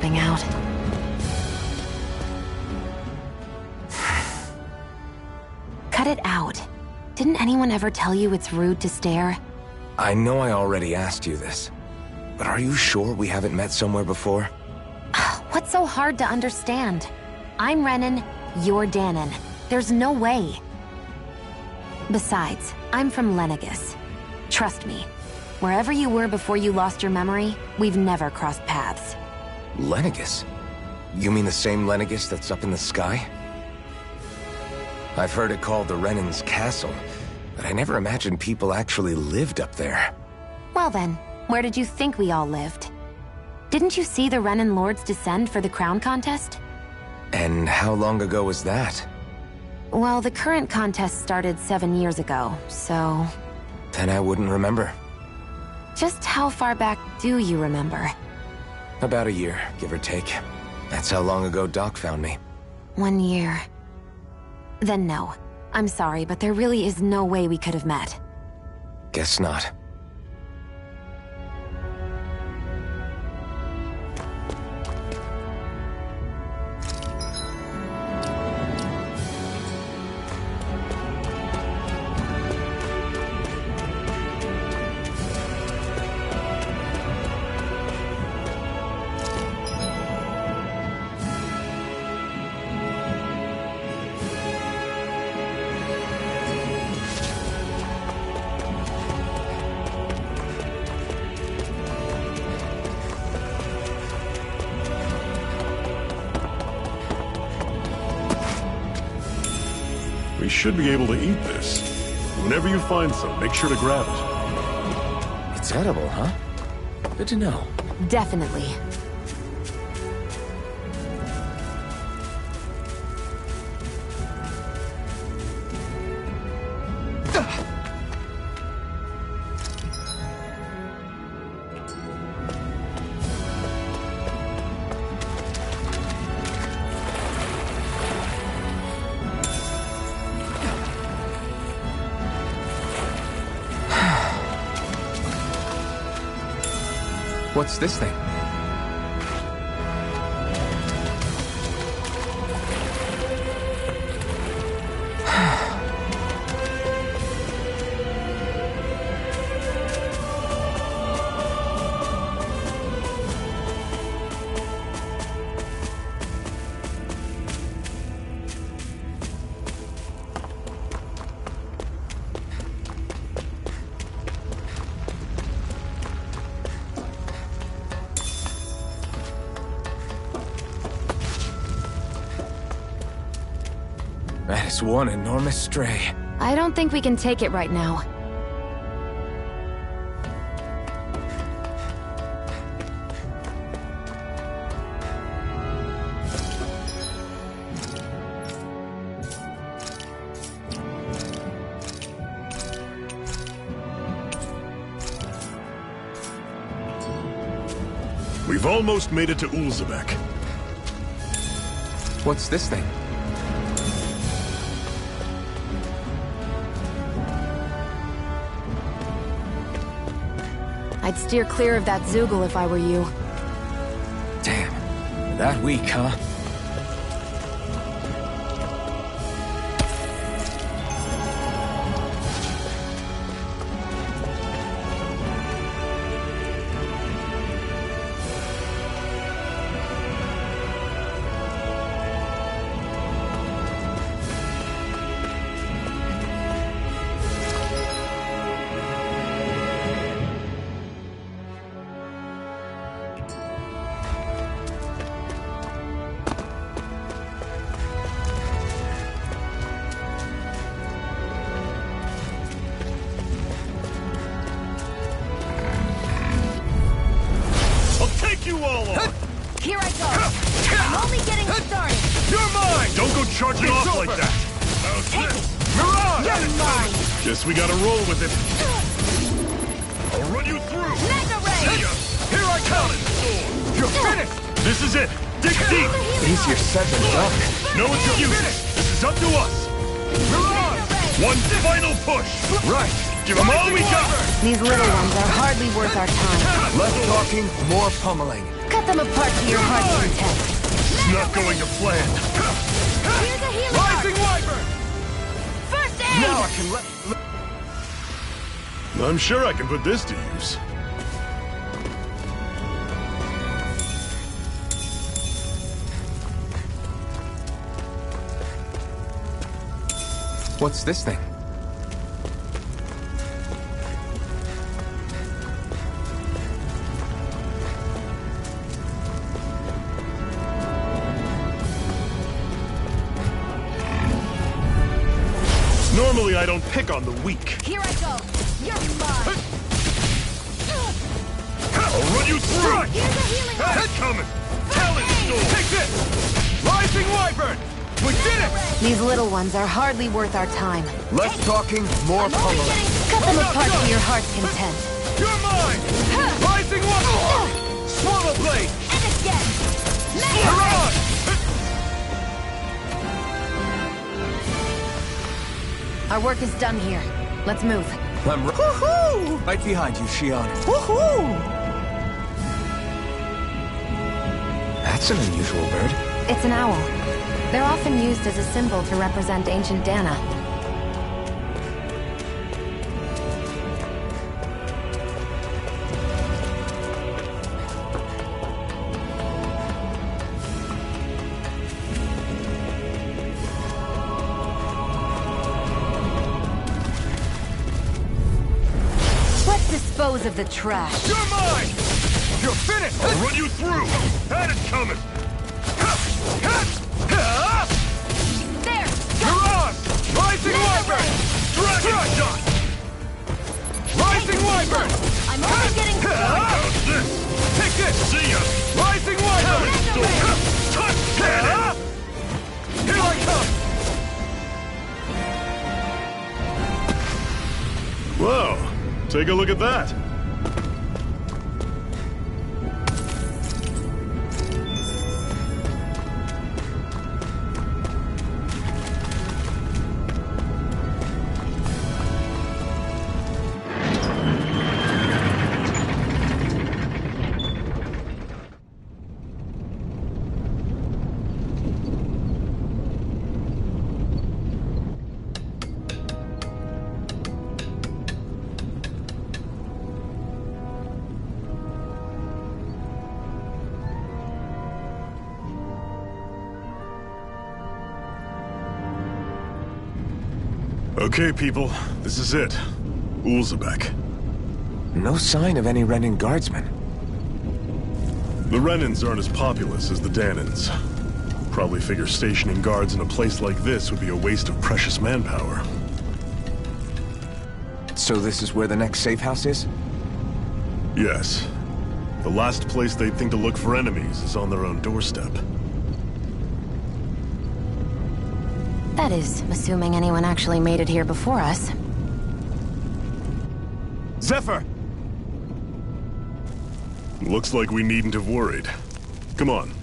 jumping out. Cut it out. Didn't anyone ever tell you it's rude to stare? I know I already asked you this, but are you sure we haven't met somewhere before? What's so hard to understand? I'm Renan, you're Danon. There's no way. Besides, I'm from Lenegis. Trust me, wherever you were before you lost your memory, we've never crossed paths. Lenegis? You mean the same Lenegis that's up in the sky? I've heard it called the Renan's Castle, but I never imagined people actually lived up there. Well then, where did you think we all lived? Didn't you see the Renan Lords descend for the crown contest? And how long ago was that? Well, the current contest started 7 years ago, so... Then I wouldn't remember. Just how far back do you remember? About a year, give or take. That's how long ago Doc found me. 1 year. Then no. I'm sorry, but there really is no way we could have met. Guess not. We should be able to eat this. Whenever you find some, make sure to grab it. It's edible, huh? Good to know. Definitely. What's this thing? That is one enormous stray. I don't think we can take it right now. We've almost made it to Ulzebek. What's this thing? I'd steer clear of that Zoogle if I were you. Damn. That weak, huh? You all on! Here I go! I'm only getting started! You're mine! Don't go charging off like that! Take it! Mirage! You're mine! Guess we gotta roll with it. I'll run you through! Mega Ray! Here I come! You're finished! This is it! Dig deep! Easier said than done. No excuses! This is up to us! Mirage! One final push! Right! Give them all we got! These little ones are hardly worth our time. Less talking, more pummeling. Cut them apart to your heart's not going to plan. Here's a healing Rising arc. Wyvern! First aid! Now I can let... I'm sure I can put this to use. What's this thing? Normally I don't pick on the weak. Here I go. You're mine. I'll run you through! Here's a healing arc. Head coming! Talent storm! Take this! Rising Wyvern! We did it! These little ones are hardly worth our time. Less talking, more pummeling. Cut them apart to your heart's content. You're mine! Rising Wyvern! Swallow Blade! And again. Mirage! Our work is done here. Let's move. I'm woohoo! Right behind you, Shion. Woohoo! That's an unusual bird. It's an owl. They're often used as a symbol to represent ancient Dana. Let's dispose of the trash. You're mine! You're finished! I'll run you through! Had it coming! There! Mirage! Rising Wyvern! Dragon shot! Rising Wyvern! I'm only getting How's this? Take this! See ya! Rising Wyvern! Touch cannon! Here I come! Wow, take a look at that. Okay, people, this is it. Ulzebek. No sign of any Renan guardsmen. The Renans aren't as populous as the Danans. Probably figure stationing guards in a place like this would be a waste of precious manpower. So this is where the next safe house is? Yes. The last place they'd think to look for enemies is on their own doorstep. That is, assuming anyone actually made it here before us. Zephyr! Looks like we needn't have worried. Come on.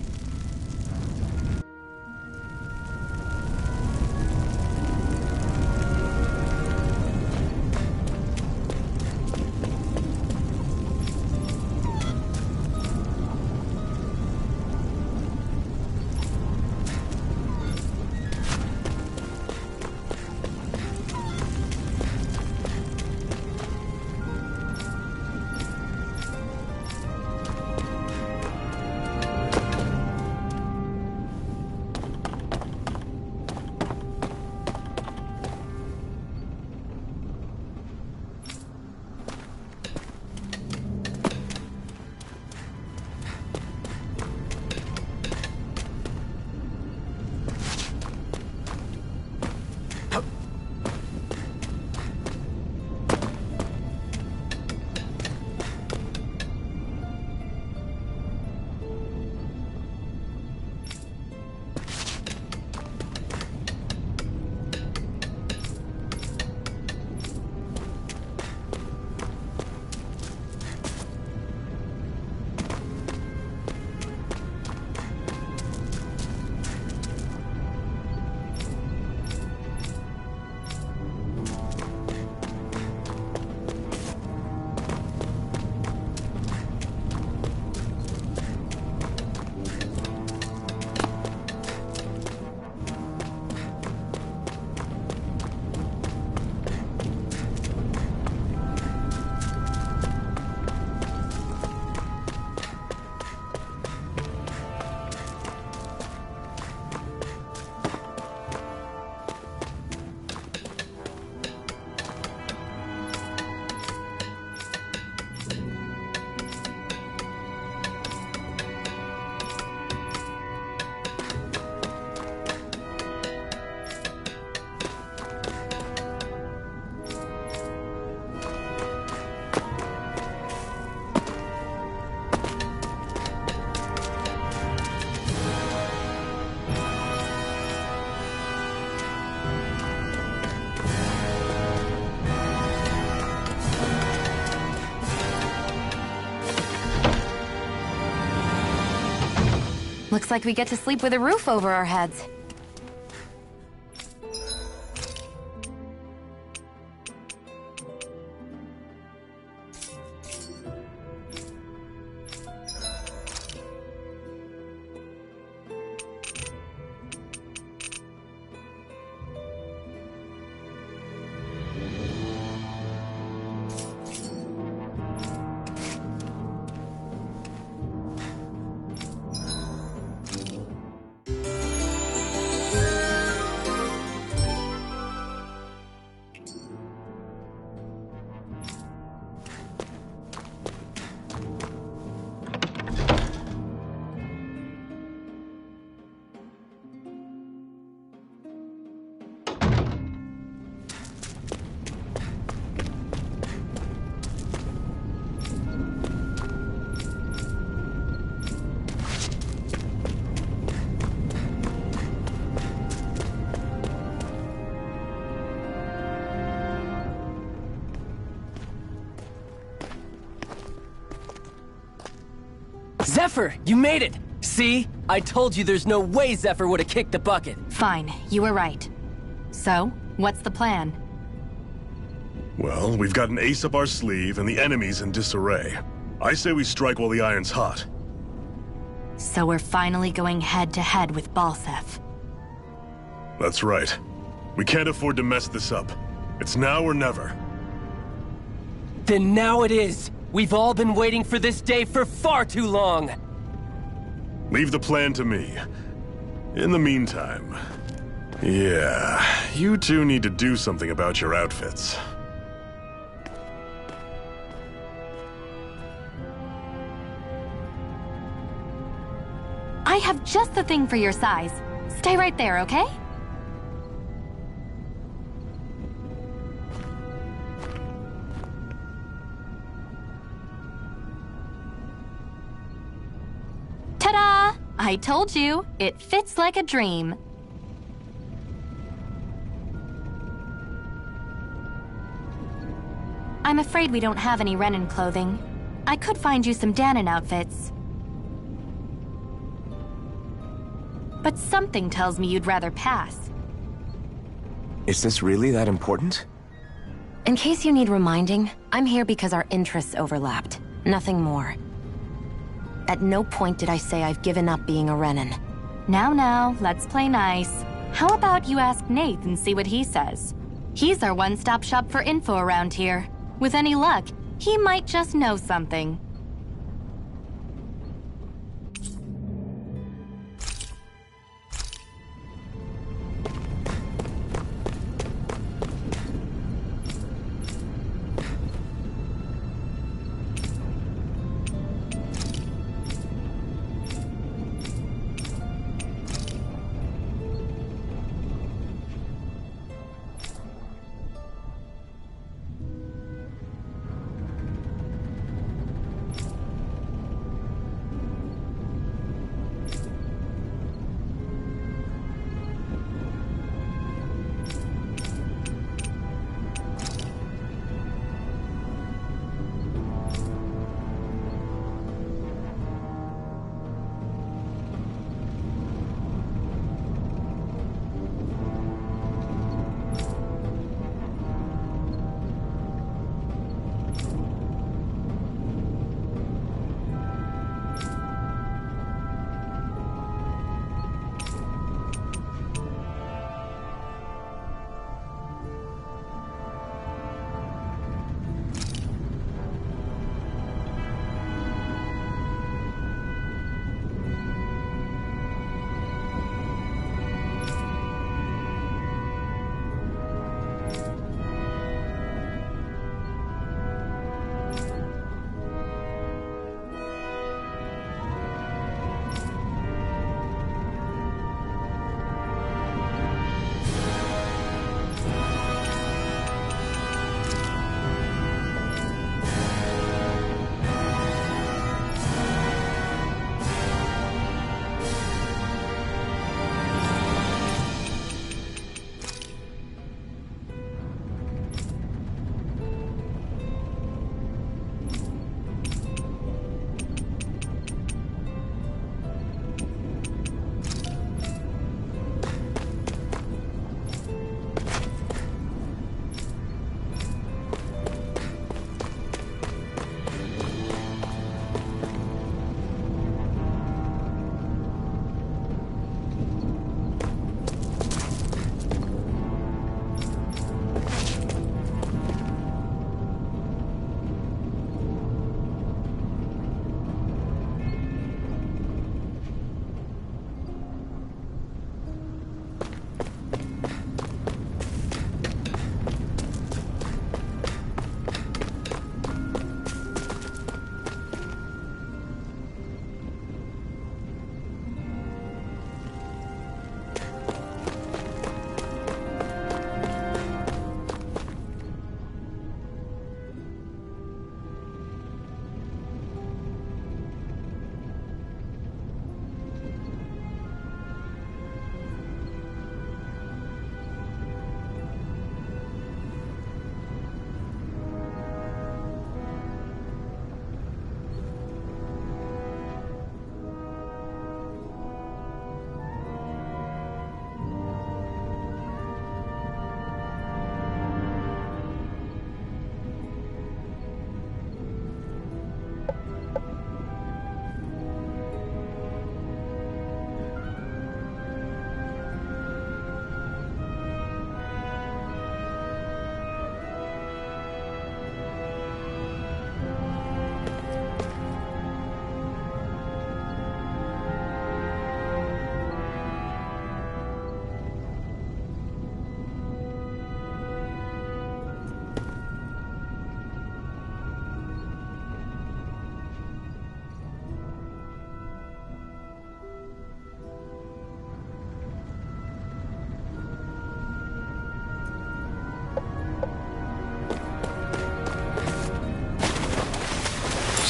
Looks like we get to sleep with a roof over our heads. Zephyr, you made it! See? I told you there's no way Zephyr would have kicked the bucket. Fine, you were right. So, what's the plan? Well, we've got an ace up our sleeve and the enemy's in disarray. I say we strike while the iron's hot. So we're finally going head-to-head with Balseph. That's right. We can't afford to mess this up. It's now or never. Then now it is! We've all been waiting for this day for far too long! Leave the plan to me. In the meantime... yeah, you two need to do something about your outfits. I have just the thing for your size. Stay right there, okay? Ta-da! I told you, it fits like a dream. I'm afraid we don't have any Renan clothing. I could find you some Dahnan outfits. But something tells me you'd rather pass. Is this really that important? In case you need reminding, I'm here because our interests overlapped. Nothing more. At no point did I say I've given up being a Renan. Now, let's play nice. How about you ask Nath and see what he says? He's our one-stop shop for info around here. With any luck, he might just know something.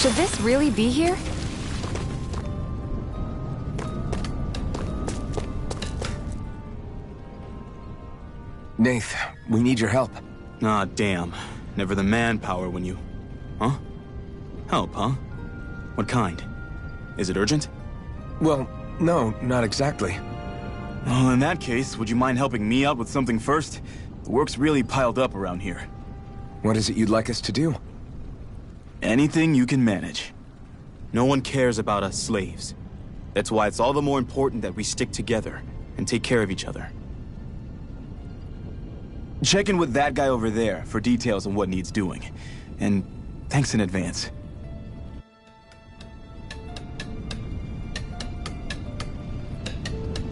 Should this really be here? Nath, we need your help. Ah, damn. Never the manpower when you... Huh? Help, huh? What kind? Is it urgent? Well, no, not exactly. Well, in that case, would you mind helping me out with something first? The work's really piled up around here. What is it you'd like us to do? Anything you can manage. No one cares about us slaves. That's why it's all the more important that we stick together and take care of each other. Check in with that guy over there for details on what needs doing. And thanks in advance.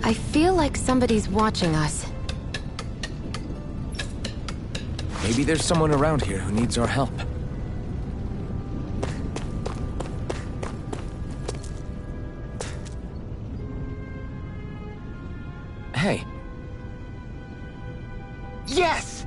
I feel like somebody's watching us. Maybe there's someone around here who needs our help. Hey. Yes!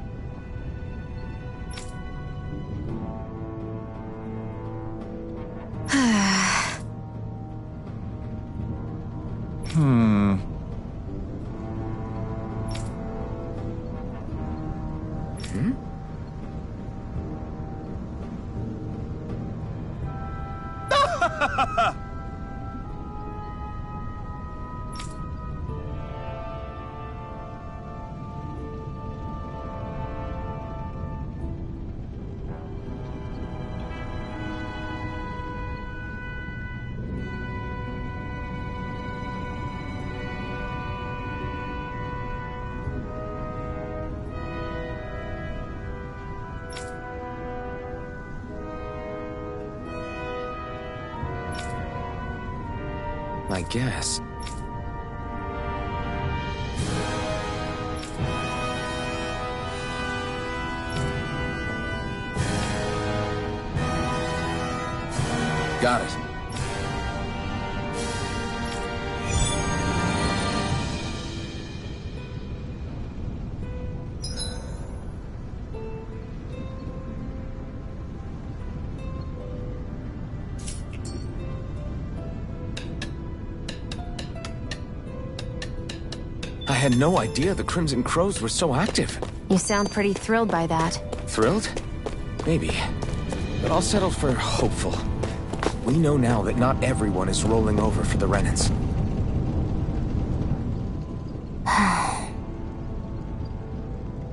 I guess. Got it. I had no idea the Crimson Crows were so active. You sound pretty thrilled by that. Thrilled? Maybe. But I'll settle for hopeful. We know now that not everyone is rolling over for the Renans.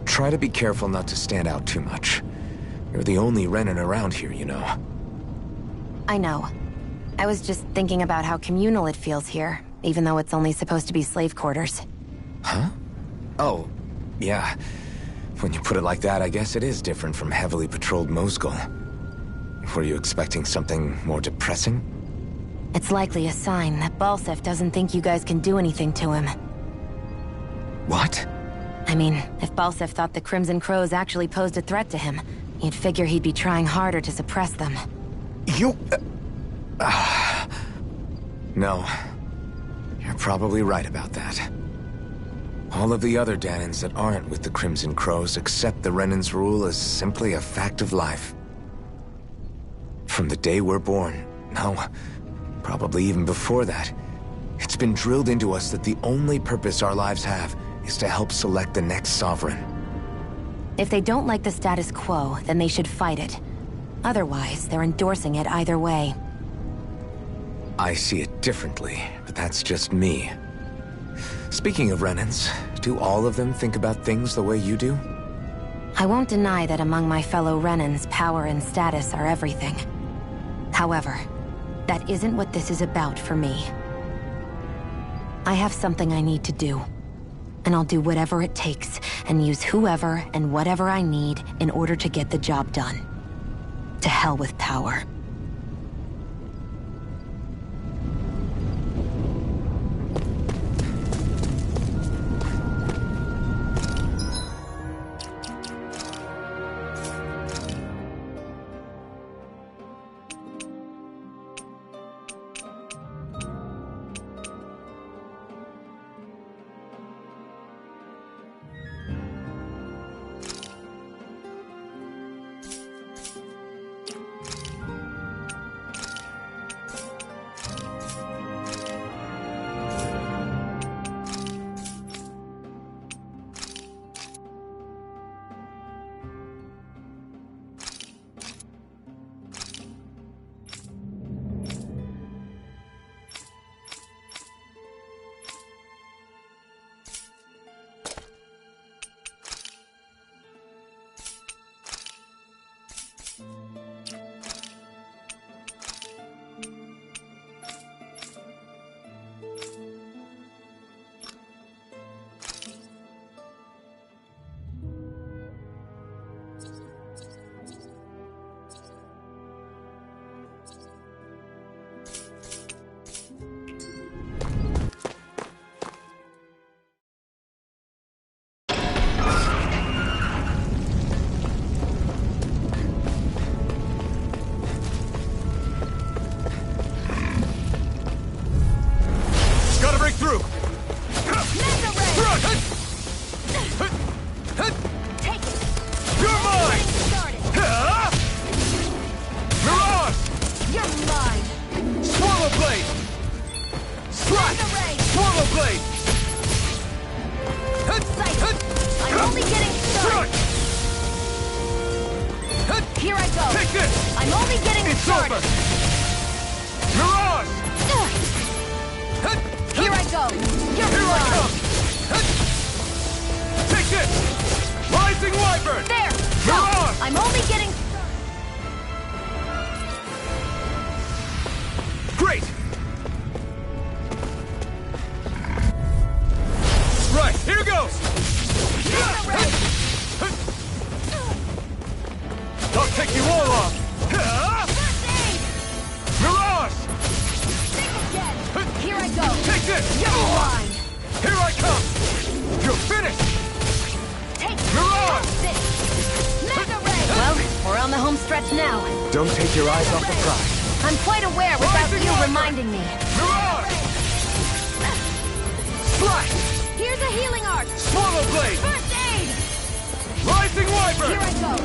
Try to be careful not to stand out too much. You're the only Renan around here, you know. I know. I was just thinking about how communal it feels here, even though it's only supposed to be slave quarters. Huh? Oh, yeah. When you put it like that, I guess it is different from heavily patrolled Mosgul. Were you expecting something more depressing? It's likely a sign that Balseph doesn't think you guys can do anything to him. What? I mean, if Balseph thought the Crimson Crows actually posed a threat to him, you'd figure he'd be trying harder to suppress them. You... No. You're probably right about that. All of the other Danans that aren't with the Crimson Crows accept the Renan's rule as simply a fact of life. From the day we're born, no, probably even before that, it's been drilled into us that the only purpose our lives have is to help select the next sovereign. If they don't like the status quo, then they should fight it. Otherwise, they're endorsing it either way. I see it differently, but that's just me. Speaking of Renans, do all of them think about things the way you do? I won't deny that among my fellow Renans, power and status are everything. However, that isn't what this is about for me. I have something I need to do. And I'll do whatever it takes, and use whoever and whatever I need in order to get the job done. To hell with power. Wyvern! There! Mirage! I'm only getting... Great! Right, here goes! I'll take you all off! Mirage! Here I go! Take this! You're mine! Here I come! You're finished! Take Mirage! this! Mega Ray! Well, we're on the home stretch now. Don't take your eyes off the prize. I'm quite aware without Rising you Wyvern! reminding me. Mirage! Slash! Here's a healing arc! Swallow Blade! First aid! Rising Wyvern! Here I go!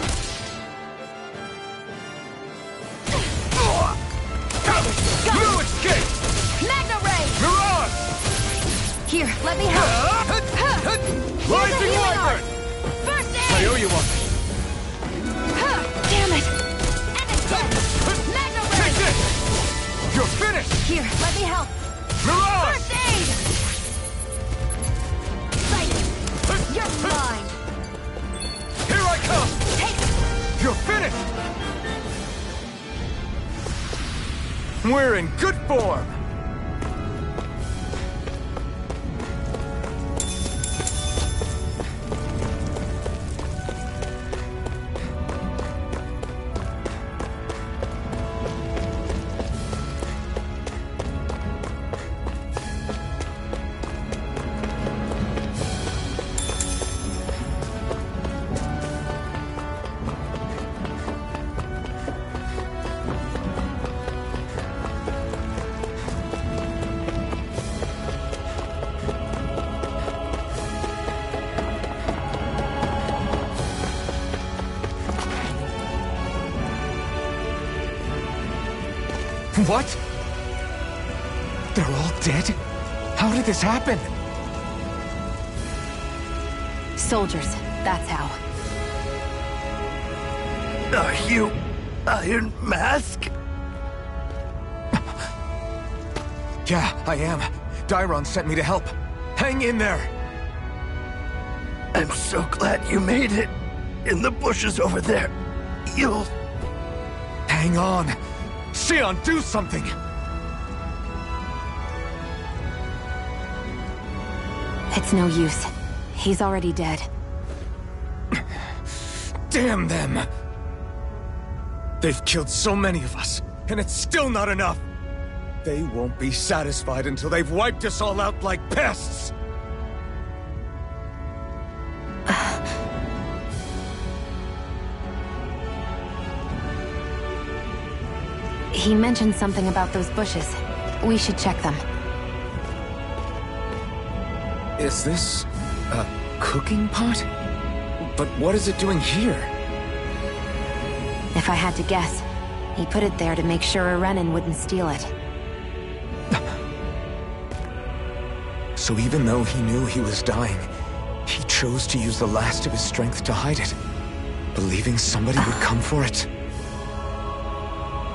New escape! Mega Ray! Mirage! Here, let me help! Rising healing Wyvern! arc. First I aid! owe you one. Damn it! And again! Mega Ray! Take this! You're finished! Here, let me help! Mirage! First aid! Fight! You're mine! Here I come! Take it! You're finished! We're in good form! What? They're all dead? How did this happen? Soldiers, that's how. Are you Iron Mask? Yeah, I am. Dairon sent me to help. Hang in there! I'm so glad you made it. In the bushes over there. You'll... Hang on! Xion, do something! It's no use. He's already dead. Damn them! They've killed so many of us, and it's still not enough! They won't be satisfied until they've wiped us all out like pests! He mentioned something about those bushes. We should check them. Is this... a cooking pot? But what is it doing here? If I had to guess, he put it there to make sure a Renan wouldn't steal it. So even though he knew he was dying, he chose to use the last of his strength to hide it, believing somebody would come for it.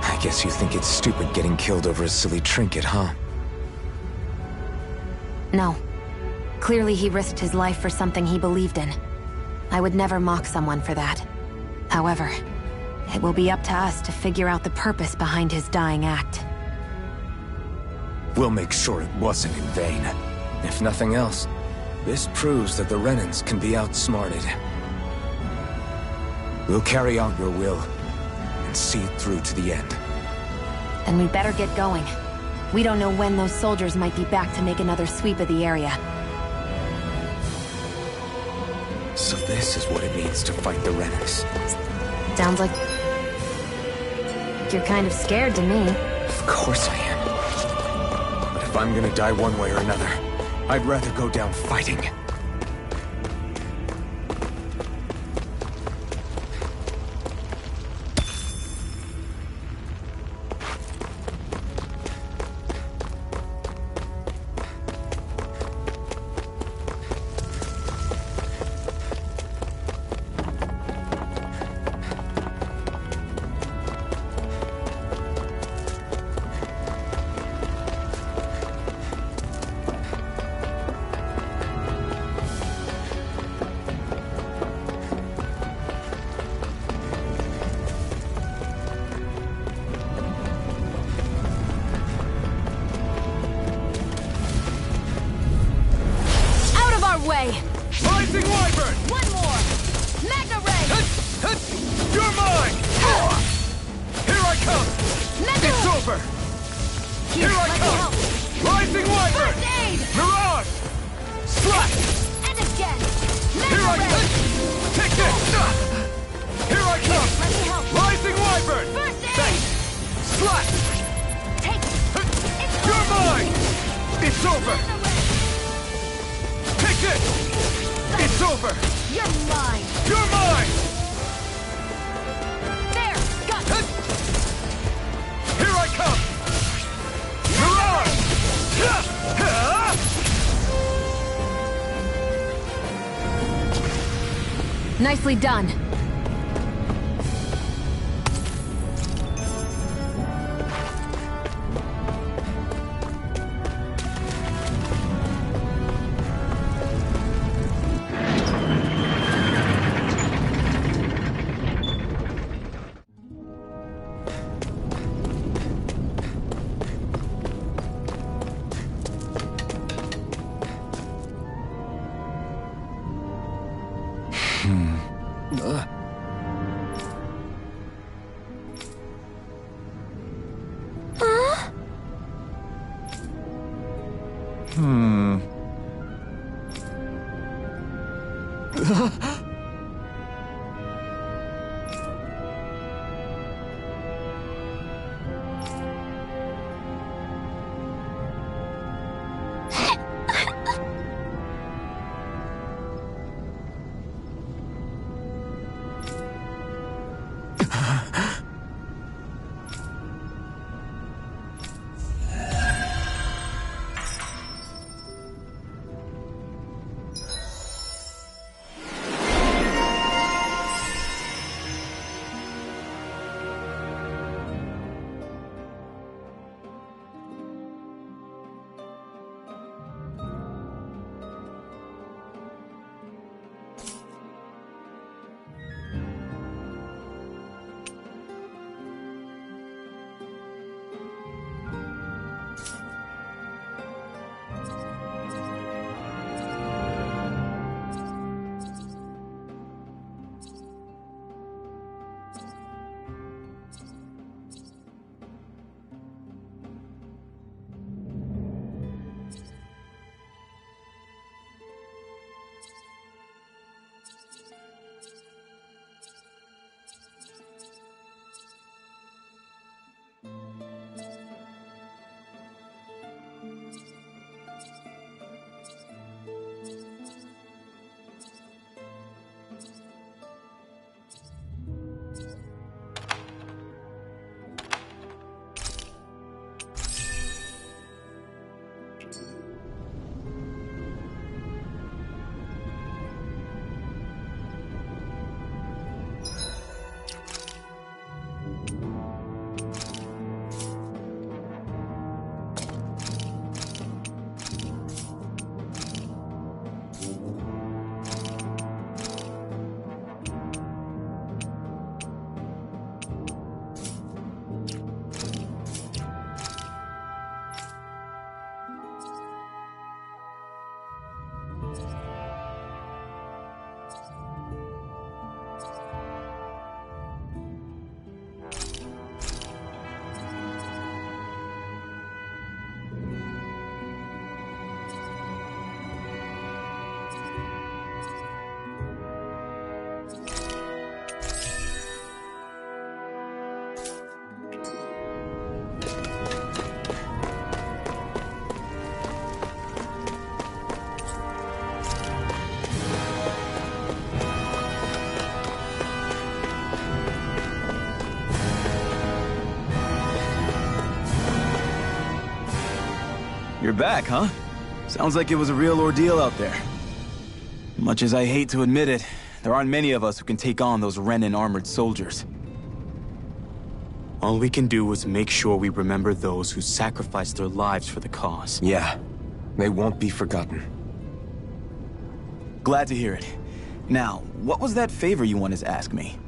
I guess you think it's stupid getting killed over a silly trinket, huh? No. Clearly he risked his life for something he believed in. I would never mock someone for that. However, it will be up to us to figure out the purpose behind his dying act. We'll make sure it wasn't in vain. If nothing else, this proves that the Renans can be outsmarted. We'll carry out your will, and see it through to the end. Then we'd better get going. We don't know when those soldiers might be back to make another sweep of the area. So this is what it means to fight the Renans. Sounds like... you're kind of scared to me. Of course I am. But if I'm gonna die one way or another, I'd rather go down fighting. Ray! Rising Wyvern! One more! Mega Ray! You're mine! Here I come! Mega! It's over! Here I let me come! help. Rising Wyvern! First aid! Mirage! Slap! And again! Mega Here I Ray! come! Take this! Here I come! Let me help. Rising Wyvern! First aid! Thanks! Slap! Take it! It's You're over. mine! It's over! Mega Ray! Take this! It's over! You're mine! You're mine! There! Got it! Here I come! Mirage! Nicely done. You're back, huh? Sounds like it was a real ordeal out there. Much as I hate to admit it, there aren't many of us who can take on those Renan armored soldiers. All we can do is make sure we remember those who sacrificed their lives for the cause. Yeah, they won't be forgotten. Glad to hear it. Now, what was that favor you wanted to ask me?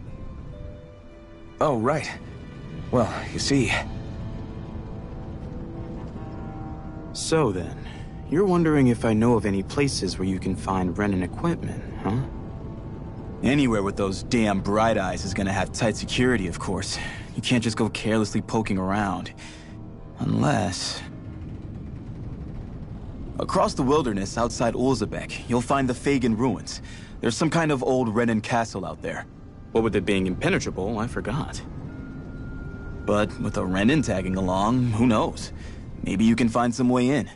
Oh, right. Well, you see... So then, you're wondering if I know of any places where you can find Renan equipment, huh? Anywhere with those damn bright eyes is gonna have tight security, of course. You can't just go carelessly poking around. Unless... Across the wilderness outside Ulzebek, you'll find the Fagan ruins. There's some kind of old Renan castle out there. What with it being impenetrable, I forgot. But with a Renan tagging along, who knows? Maybe you can find some way in.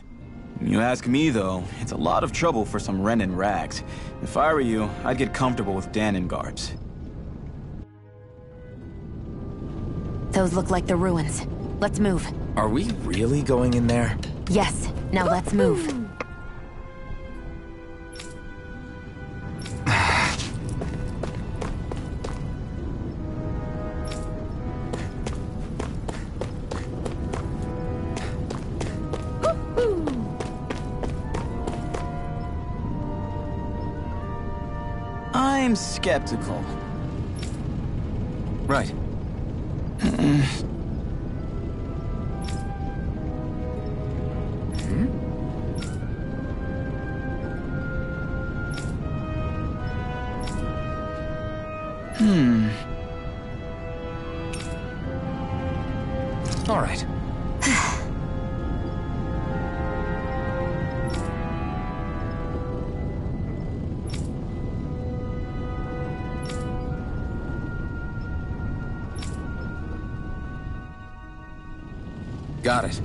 You ask me, though, it's a lot of trouble for some Renan rags. If I were you, I'd get comfortable with Danon guards. Those look like the ruins. Let's move. Are we really going in there? Yes. Now let's move. I'm skeptical. Right. All right. Got it.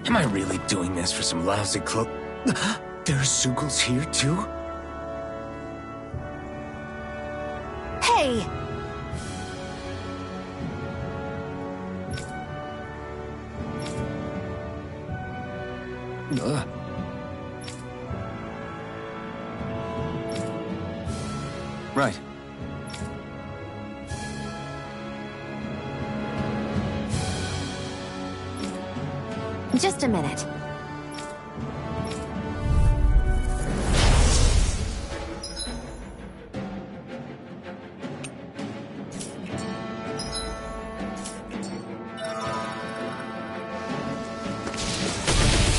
Am I really doing this for some lousy cloak? There's Zeugles here, too? Hey! Right. Just a minute.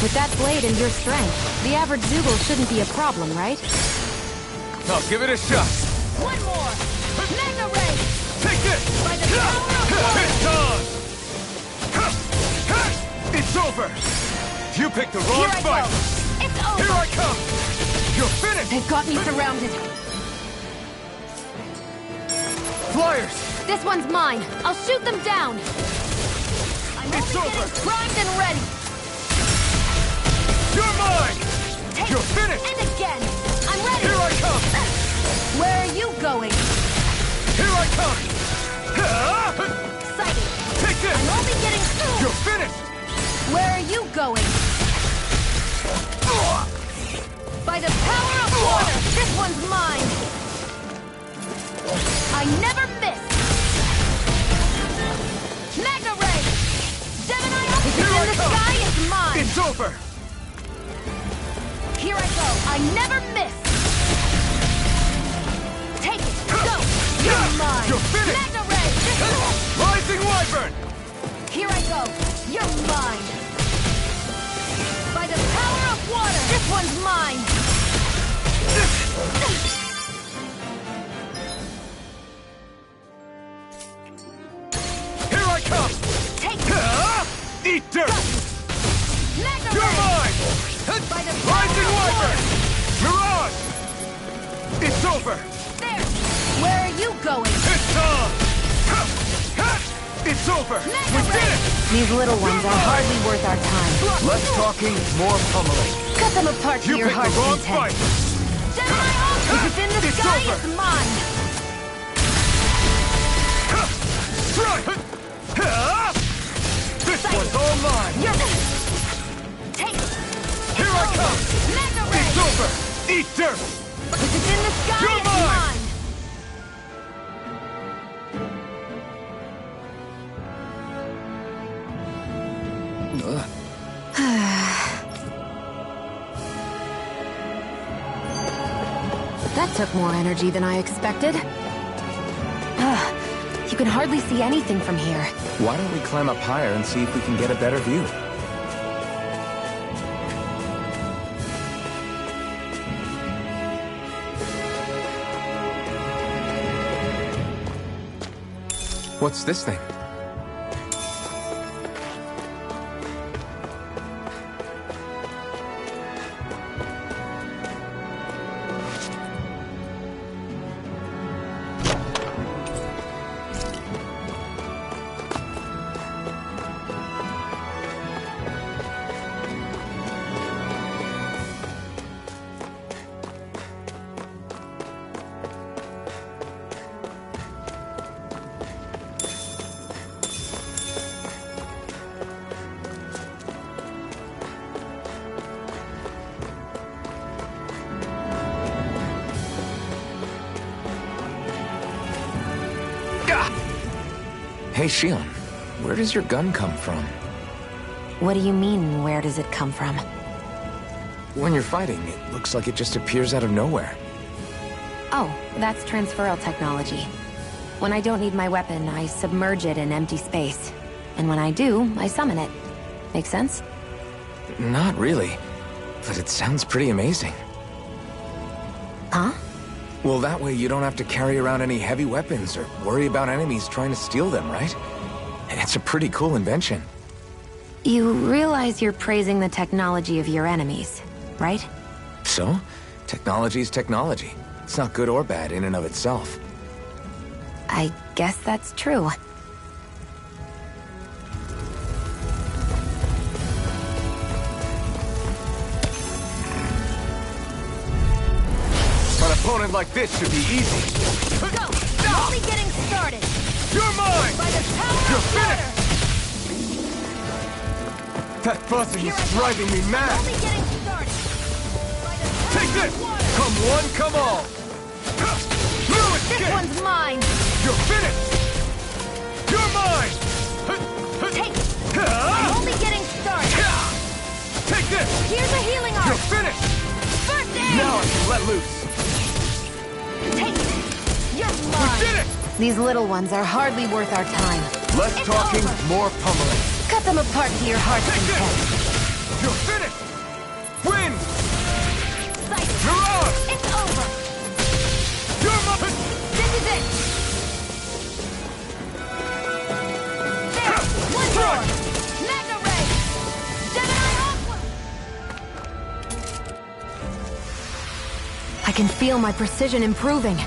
With that blade and your strength, the average Zoogle shouldn't be a problem, right? I'll give it a shot. One more! Mega Ray! Take this! By the power of water! It's over! You picked the wrong Here I fight! go! It's over! Here I come! You're finished! They've got me surrounded. Flyers! This one's mine. I'll shoot them down. I'm It's only over. getting primed and ready. You're mine! Take You're finished! And again. I'm ready. Here I come! Where are you going? Here I come! Exciting. Take this! I'm only getting... You're finished! Where are you going? By the power of water, this one's mine. I never miss. Mega Ray! Gemini up in the sky is mine. It's over! Here I go. I never miss. Take it. Go. You're mine. You're finished. Mega Ray. This is... Rising Wyvern! Here I go. You're mine. By the power of water, this one's mine. Here I come! Take it. Eat dirt! Mega You're Ray. mine! By the power Rising of Wyvern! water. Mirage! It's over! There. Where are you going? It's on! It's over! Mega We did Ray. it! These little ones are hardly worth our time. Less talking, more pummeling. Cut them apart to You your picked the heart's wrong content. fight! Gemini Ultra! If it's in the It's sky, over. it's mine. Strike! This one's all mine! Take it. Here I come! Mega Ray. It's over! Eat dirt! If it's in the sky, You're it's mine. mine. That took more energy than I expected. You can hardly see anything from here. Why don't we climb up higher and see if we can get a better view? What's this thing? Hey, Shion, where does your gun come from? What do you mean, where does it come from? When you're fighting, it looks like it just appears out of nowhere. Oh, that's transferal technology. When I don't need my weapon, I submerge it in empty space. And when I do, I summon it. Make sense? Not really, but it sounds pretty amazing. Huh? Well, that way you don't have to carry around any heavy weapons or worry about enemies trying to steal them, right? It's a pretty cool invention. You realize you're praising the technology of your enemies, right? So, technology's technology. It's not good or bad in and of itself. I guess that's true. An opponent like this should be easy. Go! I'm only getting started! You're mine! By the power You're of water! That buzzing Here is I go. driving me I'm mad! only getting started! By the power Take this! of water! Come one, come all! No This escape! one's mine! You're finished! You're mine! Take it! I'm only getting started! Take this! Here's a healing You're arc! finished! First aid! Now I can let loose! Take it! You're We mine! did it! These little ones are hardly worth our time. Less It's talking, over. more pummeling. Cut them apart to your heart's Take content. this! You're finished! Win! Sight. You're out! It's over! You're my... This is it! There! One more! Magna Ray! Gemini Aqua! I can feel my precision improving.